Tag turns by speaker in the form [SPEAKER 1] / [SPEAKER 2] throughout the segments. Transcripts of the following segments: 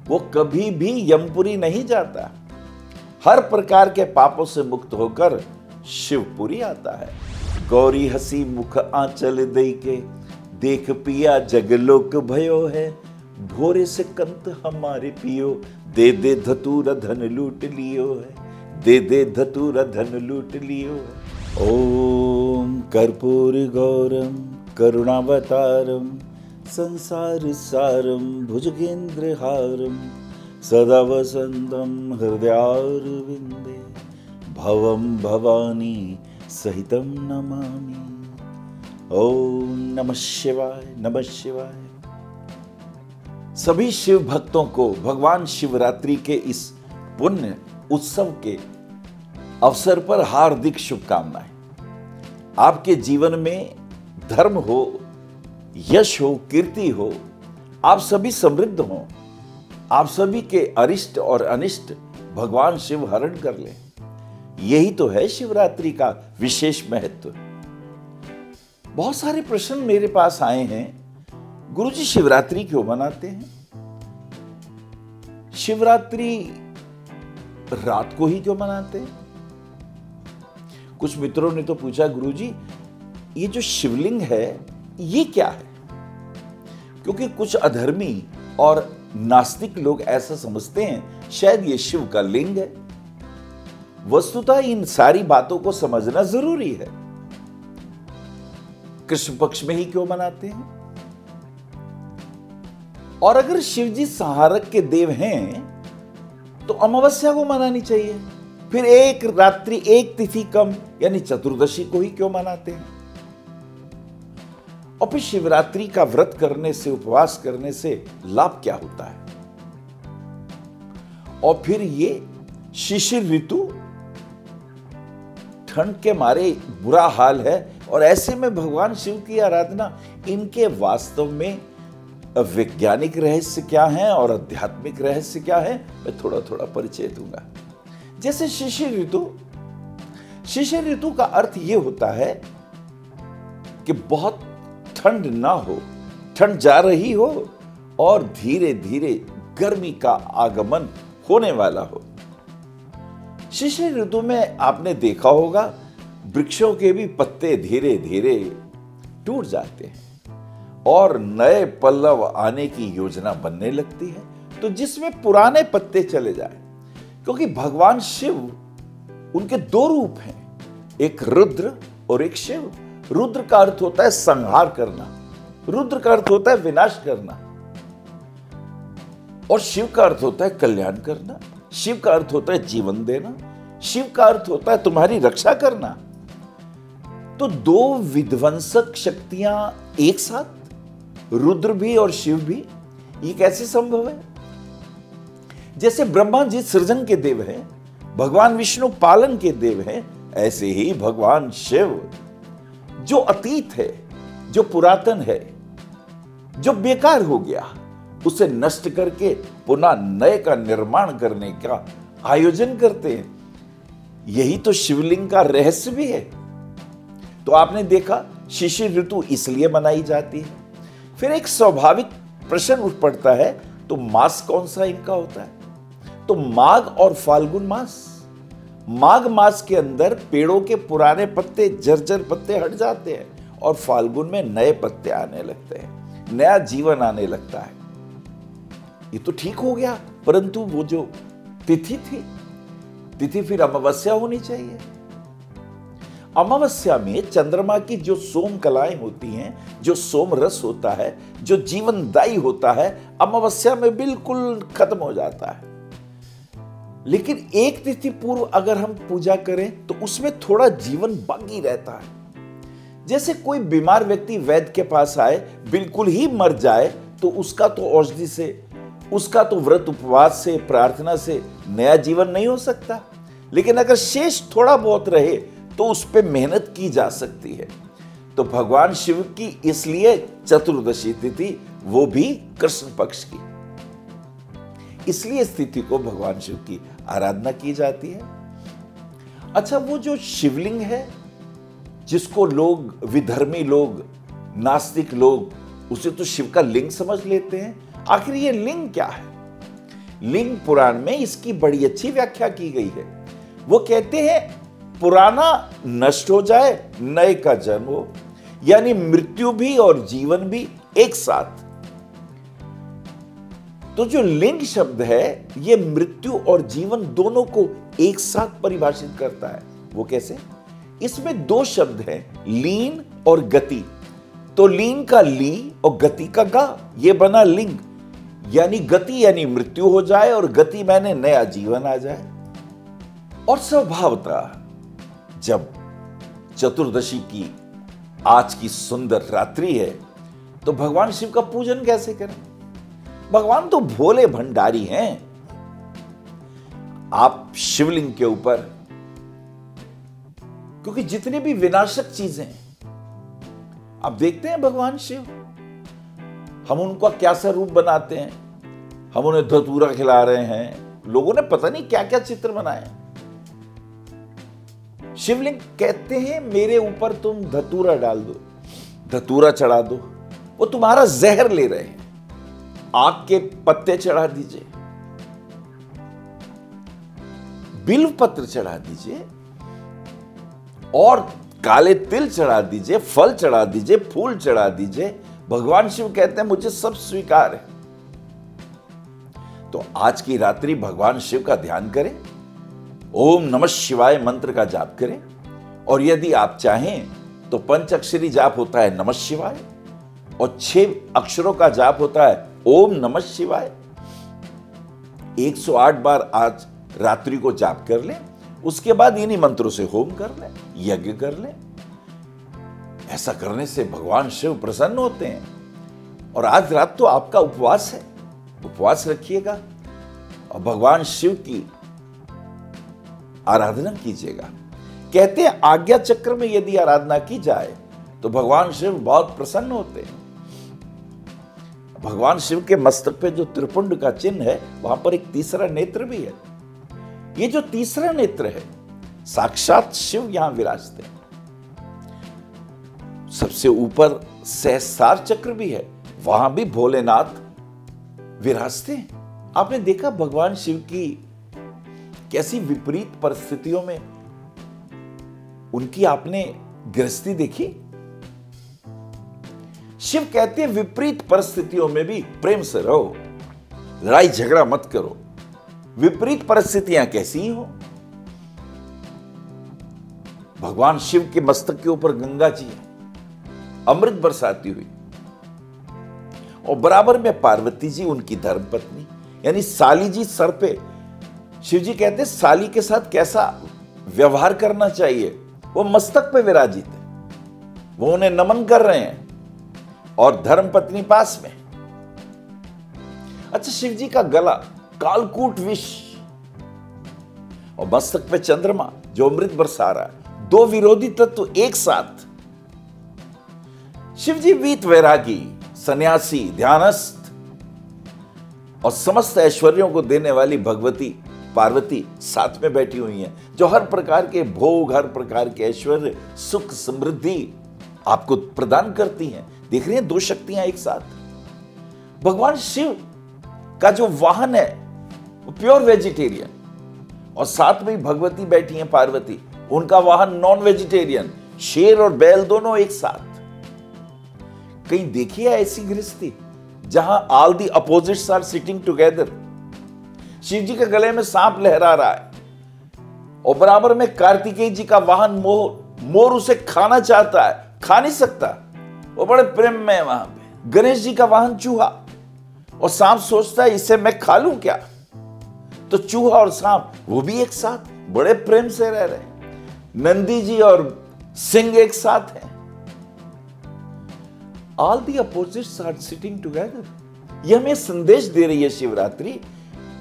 [SPEAKER 1] वो कभी भी यमपुरी नहीं जाता। हर प्रकार के पापों से मुक्त होकर शिवपुरी आता है। गौरी हसी मुख आंचल दई के, देख पिया जगलोक भयो है। भोरे से कंत हमारे पियो, दे दे धतूरा धन लूट लियो है। दे दे धतूरा धन लूट लियो है। ओम कर्पूर गौरम करुणावतारम संसार सारम भुजगेंद्र हारम सदा वसंतम हृदयारविंदे भवम भवानी सहितम नमामि। ओम नमः शिवाय नमः शिवाय। सभी शिव भक्तों को भगवान शिवरात्रि के इस पुण्य उत्सव के अवसर पर हार्दिक शुभकामनाएं। आपके जीवन में धर्म हो, यश हो, कीर्ति हो, आप सभी समृद्ध हों, आप सभी के अरिष्ट और अनिष्ट भगवान शिव हरण कर लें। यही तो है शिवरात्रि का विशेष महत्व। बहुत सारे प्रश्न मेरे पास आए हैं, गुरुजी शिवरात्रि क्यों मनाते हैं? शिवरात्रि रात को ही क्यों मनाते हैं? कुछ मित्रों ने तो पूछा, गुरुजी ये जो शिवलिंग है ये क्या है? क्योंकि कुछ अधर्मी और नास्तिक लोग ऐसा समझते हैं शायद ये शिव का लिंग है। वस्तुतः इन सारी बातों को समझना जरूरी है। कृष्ण पक्ष में ही क्यों मनाते हैं? और अगर शिव जी संहारक के देव हैं तो अमावस्या को मनानी चाहिए। फिर एक रात्रि एक तिथि कम यानी चतुर्दशी को ही क्यों मनाते हैं? और फिर शिवरात्रि का व्रत करने से, उपवास करने से लाभ क्या होता है? और फिर ये शिशिर ऋतु, ठंड के मारे बुरा हाल है और ऐसे में भगवान शिव की आराधना, इनके वास्तव में वैज्ञानिक रहस्य क्या है और आध्यात्मिक रहस्य क्या है, मैं थोड़ा थोड़ा परिचय दूंगा। जैसे शिशिर ऋतु का अर्थ यह होता है कि बहुत ठंड ना हो, ठंड जा रही हो और धीरे धीरे गर्मी का आगमन होने वाला हो। शिशिर ऋतु में आपने देखा होगा वृक्षों के भी पत्ते धीरे धीरे टूट जाते हैं और नए पल्लव आने की योजना बनने लगती है, तो जिसमें पुराने पत्ते चले जाए। क्योंकि भगवान शिव, उनके दो रूप हैं, एक रुद्र और एक शिव। रुद्र का अर्थ होता है संहार करना, रुद्र का अर्थ होता है विनाश करना, और शिव का अर्थ होता है कल्याण करना। शिव का अर्थ होता है जीवन देना, शिव का अर्थ होता है तुम्हारी रक्षा करना। तो दो विध्वंसक शक्तियां एक साथ, रुद्र भी और शिव भी, ये कैसे संभव है? जैसे ब्रह्मा जी सृजन के देव हैं, भगवान विष्णु पालन के देव हैं, ऐसे ही भगवान शिव जो अतीत है, जो पुरातन है, जो बेकार हो गया, उसे नष्ट करके पुनः नए का निर्माण करने का आयोजन करते हैं। यही तो शिवलिंग का रहस्य भी है। तो आपने देखा शिशिर ऋतु इसलिए मनाई जाती है। फिर एक स्वाभाविक प्रश्न उठ पड़ता है, तो मास कौन सा इनका होता है? तो माघ और फाल्गुन मास। माघ मास के अंदर पेड़ों के पुराने पत्ते, जर्जर पत्ते हट जाते हैं और फाल्गुन में नए पत्ते आने लगते हैं, नया जीवन आने लगता है। ये तो ठीक हो गया, परंतु वो जो तिथि थी, तिथि फिर अमावस्या होनी चाहिए। अमावस्या में चंद्रमा की जो सोम कलाएं होती हैं, जो सोम रस होता है, जो जीवनदायी होता है, अमावस्या में बिल्कुल खत्म हो जाता है। लेकिन एक तिथि पूर्व अगर हम पूजा करें तो उसमें थोड़ा जीवन बाकी रहता है। जैसे कोई बीमार व्यक्ति वैद्य के पास आए, बिल्कुल ही मर जाए, तो उसका तो औषधि से, उसका तो व्रत उपवास से, प्रार्थना से नया जीवन नहीं हो सकता। लेकिन अगर शेष थोड़ा बहुत रहे तो उस पर मेहनत की जा सकती है। तो भगवान शिव की इसलिए चतुर्दशी तिथि, वो भी कृष्ण पक्ष की, इसलिए इस तिथि को भगवान शिव की आराधना की जाती है। अच्छा, वो जो शिवलिंग है, जिसको लोग, विधर्मी लोग, नास्तिक लोग, उसे तो शिव का लिंग समझ लेते हैं। आखिर ये लिंग क्या है? लिंग पुराण में इसकी बड़ी अच्छी व्याख्या की गई है। वो कहते हैं पुराना नष्ट हो जाए, नए का जन्म हो, यानी मृत्यु भी और जीवन भी एक साथ। तो जो लिंग शब्द है ये मृत्यु और जीवन दोनों को एक साथ परिभाषित करता है। वो कैसे? इसमें दो शब्द हैं, लीन और गति। तो लीन का ली और गति का गा, ये बना लिंग। यानी गति यानी मृत्यु हो जाए और गति मैंने नया जीवन आ जाए। और स्वभावतः जब चतुर्दशी की आज की सुंदर रात्रि है तो भगवान शिव का पूजन कैसे करें? भगवान तो भोले भंडारी हैं। आप शिवलिंग के ऊपर, क्योंकि जितने भी विनाशक चीजें आप देखते हैं भगवान शिव, हम उनका क्या सा रूप बनाते हैं। हम उन्हें धतूरा खिला रहे हैं, लोगों ने पता नहीं क्या क्या चित्र बनाए। शिवलिंग कहते हैं मेरे ऊपर तुम धतूरा डाल दो, धतूरा चढ़ा दो, वो तुम्हारा जहर ले रहे हैं। आग के पत्ते चढ़ा दीजिए, बिल्व पत्र चढ़ा दीजिए और काले तिल चढ़ा दीजिए, फल चढ़ा दीजिए, फूल चढ़ा दीजिए। भगवान शिव कहते हैं मुझे सब स्वीकार है। तो आज की रात्रि भगवान शिव का ध्यान करें, ओम नमः शिवाय मंत्र का जाप करें। और यदि आप चाहें तो पंचाक्षरी जाप होता है नमः शिवाय, और 6 अक्षरों का जाप होता है ओम नमः शिवाय। 108 बार आज रात्रि को जाप कर लें, उसके बाद इन्हीं मंत्रों से होम कर लें, यज्ञ कर लें। ऐसा करने से भगवान शिव प्रसन्न होते हैं। और आज रात तो आपका उपवास है, उपवास रखिएगा और भगवान शिव की आराधना कीजिएगा। कहते हैं आज्ञा चक्र में यदि आराधना की जाए तो भगवान शिव बहुत प्रसन्न होते हैं। भगवान शिव के मस्तक पे जो त्रिपुंड का चिन्ह है वहां पर एक तीसरा नेत्र भी है। ये जो तीसरा नेत्र है साक्षात शिव यहां विराजते हैं। सबसे ऊपर सहस्रार चक्र भी है, वहां भी भोलेनाथ विराजते हैं। आपने देखा भगवान शिव की कैसी विपरीत परिस्थितियों में उनकी आपने गृहस्थी देखी। शिव कहते हैं विपरीत परिस्थितियों में भी प्रेम से रहो, लड़ाई झगड़ा मत करो। विपरीत परिस्थितियां कैसी हो? भगवान शिव के मस्तक के ऊपर गंगा जी है, अमृत बरसाती हुई, और बराबर में पार्वती जी उनकी धर्मपत्नी यानी साली जी सर पे। शिव जी कहते हैं साली के साथ कैसा व्यवहार करना चाहिए। वो मस्तक पे विराजित है, वो उन्हें नमन कर रहे हैं और धर्मपत्नी पास में। अच्छा, शिव जी का गला कालकूट विष और मस्तक पे चंद्रमा जो अमृत बरसा रहा है, दो विरोधी तत्व एक साथ। शिव जी वीत वैरागी, सन्यासी, ध्यानस्थ और समस्त ऐश्वर्यों को देने वाली भगवती पार्वती साथ में बैठी हुई हैं, जो हर प्रकार के भोग, हर प्रकार के ऐश्वर्य, सुख, समृद्धि आपको प्रदान करती हैं। देख रहे हैं दो शक्तियां एक साथ। भगवान शिव का जो वाहन है वो प्योर वेजिटेरियन, और साथ में भगवती बैठी हैं पार्वती, उनका वाहन नॉन वेजिटेरियन, शेर और बैल दोनों एक साथ। कहीं देखिए ऐसी गृहस्थी जहां all the opposites are sitting together. Shiv ji के गले में सांप लहरा रहा है और बराबर में कार्तिकेय जी का वाहन मोर। मोर उसे खाना चाहता है, खा नहीं सकता, वो बड़े प्रेम में है वहां पे। गणेश जी का वाहन चूहा, और सांप सोचता है इसे मैं खा लूं क्या। तो चूहा और सांप वो भी एक साथ बड़े प्रेम से रह रहे हैं। नंदी जी और सिंह एक साथ हैं। All the opposites are sitting together. यह हमें संदेश दे रही है शिवरात्रि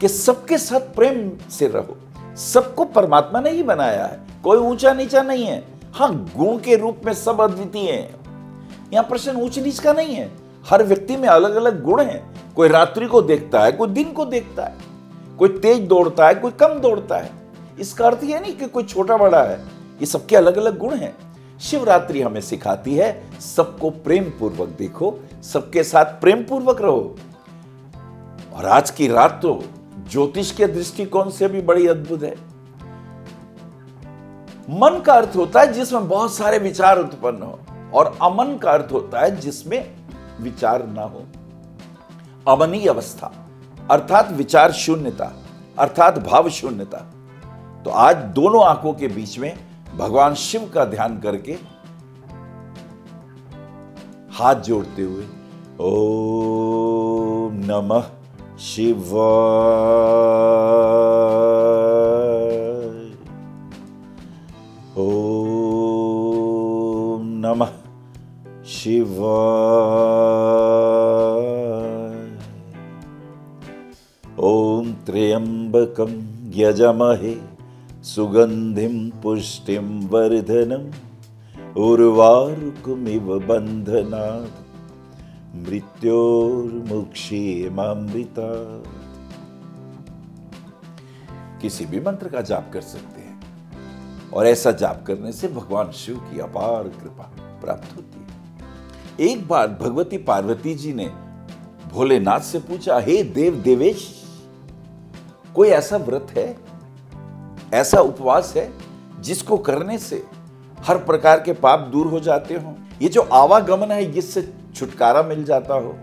[SPEAKER 1] कि सबके साथ प्रेम से रहो। सबको परमात्मा ने ही बनाया है, कोई ऊंचा नीचा नहीं है। हाँ, गुण के रूप में सब अद्वितीय हैं। यहां प्रश्न ऊंच नीच का नहीं है। हर व्यक्ति में अलग अलग गुण हैं। कोई रात्रि को देखता है, कोई दिन को देखता है, कोई तेज दौड़ता है, कोई कम दौड़ता है। इसका अर्थ यह नहीं कि कोई छोटा बड़ा है, ये सबके अलग अलग गुण हैं। शिवरात्रि हमें सिखाती है सबको प्रेम पूर्वक देखो, सबके साथ प्रेम पूर्वक रहो। और आज की रात तो ज्योतिष के दृष्टिकोण से भी बड़ी अद्भुत है। मन का अर्थ होता है जिसमें बहुत सारे विचार उत्पन्न हो, और अमन का अर्थ होता है जिसमें विचार ना हो। अमनी अवस्था अर्थात विचार शून्यता, अर्थात भाव शून्यता। तो आज दोनों आंखों के बीच में भगवान शिव का ध्यान करके हाथ जोड़ते हुए ओम नमः शिवाय, ओम नमः शिवाय, ओम त्र्यंबकं यजमहे सुगंधिं पुष्टिं वर्धनम् उर्वारुकमिव बंधनात् मृत्योर्मुक्षीयमामृतात्। किसी भी मंत्र का जाप कर सकते हैं, और ऐसा जाप करने से भगवान शिव की अपार कृपा प्राप्त होती है। एक बार भगवती पार्वती जी ने भोलेनाथ से पूछा, हे देव देवेश, कोई ऐसा व्रत है, ऐसा उपवास है जिसको करने से हर प्रकार के पाप दूर हो जाते हो, ये जो आवागमन है इससे छुटकारा मिल जाता हो,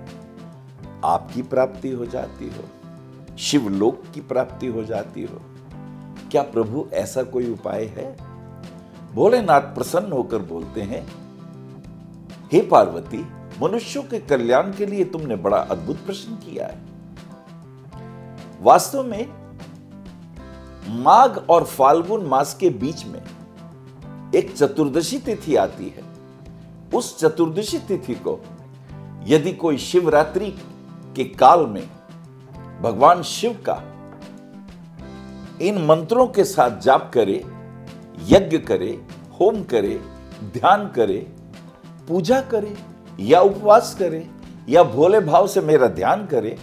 [SPEAKER 1] आपकी प्राप्ति हो जाती हो, शिवलोक की प्राप्ति हो जाती हो? क्या प्रभु ऐसा कोई उपाय है? भोलेनाथ प्रसन्न होकर बोलते हैं, हे पार्वती, मनुष्यों के कल्याण के लिए तुमने बड़ा अद्भुत प्रश्न किया है। वास्तव में माघ और फाल्गुन मास के बीच में एक चतुर्दशी तिथि आती है। उस चतुर्दशी तिथि को यदि कोई शिवरात्रि के काल में भगवान शिव का इन मंत्रों के साथ जाप करे, यज्ञ करे, होम करे, ध्यान करे, पूजा करे, या उपवास करे, या भोले भाव से मेरा ध्यान करे,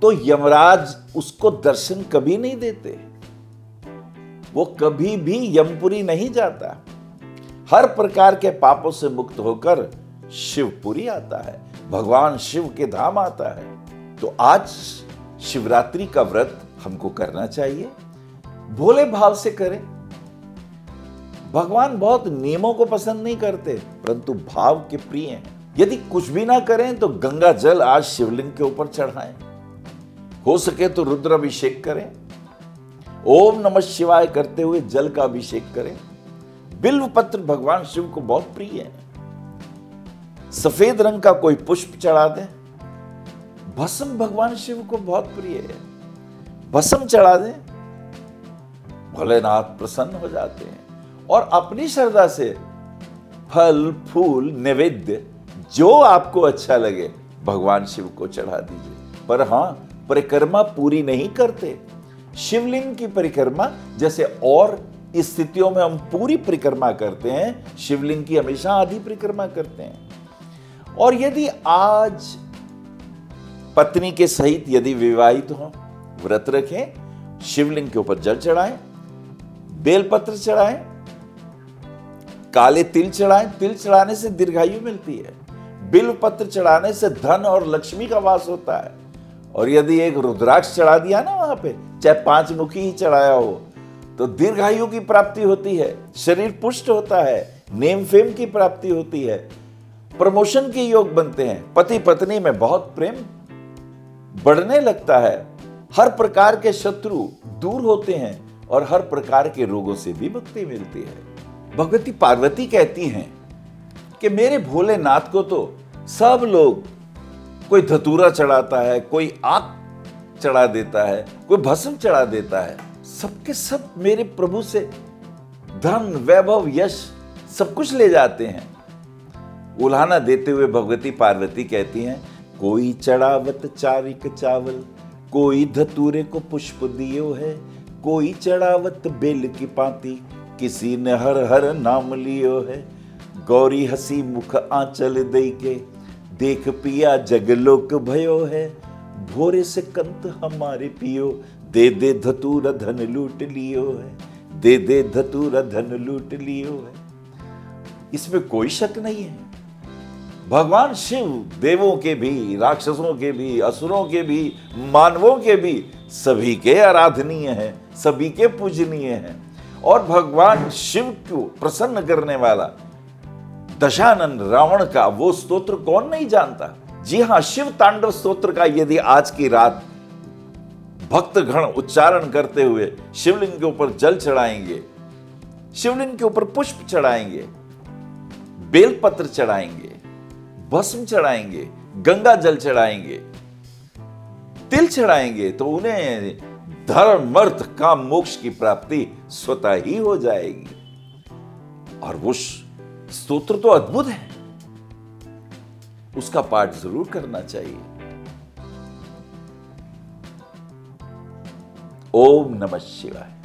[SPEAKER 1] तो यमराज उसको दर्शन कभी नहीं देते। वो कभी भी यमपुरी नहीं जाता। हर प्रकार के पापों से मुक्त होकर शिवपुरी आता है, भगवान शिव के धाम आता है। तो आज शिवरात्रि का व्रत हमको करना चाहिए, भोले भाव से करें। भगवान बहुत नियमों को पसंद नहीं करते, परंतु भाव के प्रिय हैं। यदि कुछ भी ना करें तो गंगा जल आज शिवलिंग के ऊपर चढ़ाएं, हो सके तो रुद्राभिषेक करें, ओम नमः शिवाय करते हुए जल का अभिषेक करें। बिल्व पत्र भगवान शिव को बहुत प्रिय है। सफेद रंग का कोई पुष्प चढ़ा दें। भस्म भगवान शिव को बहुत प्रिय है, भस्म चढ़ा दें, भोलेनाथ प्रसन्न हो जाते हैं। और अपनी श्रद्धा से फल फूल नैवेद्य जो आपको अच्छा लगे भगवान शिव को चढ़ा दीजिए। पर हां, परिक्रमा पूरी नहीं करते। शिवलिंग की परिक्रमा जैसे और स्थितियों में हम पूरी परिक्रमा करते हैं, शिवलिंग की हमेशा आधी परिक्रमा करते हैं। और यदि आज पत्नी के सहित यदि विवाहित हो, व्रत रखें, शिवलिंग के ऊपर जल चढ़ाएं, बेलपत्र चढ़ाएं, काले तिल चढ़ाएं। तिल चढ़ाने से दीर्घायु मिलती है। बिल्व पत्र चढ़ाने से धन और लक्ष्मी का वास होता है। और यदि एक रुद्राक्ष चढ़ा दिया ना वहां पे, चाहे 5 मुखी ही चढ़ाया हो, तो दीर्घायु की प्राप्ति होती है, शरीर पुष्ट होता है, नेम फेम की प्राप्ति होती है, प्रमोशन के योग बनते हैं, पति पत्नी में बहुत प्रेम बढ़ने लगता है, हर प्रकार के शत्रु दूर होते हैं और हर प्रकार के रोगों से भी मुक्ति मिलती है। भगवती पार्वती कहती हैं कि मेरे भोलेनाथ को तो सब लोग, कोई धतूरा चढ़ाता है, कोई आग चढ़ा देता है, कोई भस्म चढ़ा देता है, सबके सब मेरे प्रभु से धन वैभव यश सब कुछ ले जाते हैं। उल्हाना देते हुए भगवती पार्वती कहती हैं, कोई चढ़ावत चारिक चावल, कोई धतूरे को पुष्प दियो है, कोई चढ़ावत बेल की पाती, किसी ने हर हर नाम लियो है। गौरी हसी मुख आंचल दई के, देख पिया जगलोक भयो है, भोरे से कंत हमारे पियो, दे दे धतूरा धन लूट लियो है, दे दे धतूरा धन लूट लियो है। इसमें कोई शक नहीं है। भगवान शिव देवों के भी, राक्षसों के भी, असुरों के भी, मानवों के भी सभी के आराधनीय हैं, सभी के पूजनीय हैं। और भगवान शिव को प्रसन्न करने वाला दशानन रावण का वो स्तोत्र कौन नहीं जानता। जी हां, शिव तांडव स्तोत्र का यदि आज की रात भक्तगण उच्चारण करते हुए शिवलिंग के ऊपर जल चढ़ाएंगे, शिवलिंग के ऊपर पुष्प चढ़ाएंगे, बेलपत्र चढ़ाएंगे, भस्म चढ़ाएंगे, गंगा जल चढ़ाएंगे, तिल चढ़ाएंगे, तो उन्हें धर्म अर्थ काम मोक्ष की प्राप्ति स्वतः ही हो जाएगी। और वो स्तोत्र तो अद्भुत है, उसका पाठ जरूर करना चाहिए। ओम नमः शिवाय।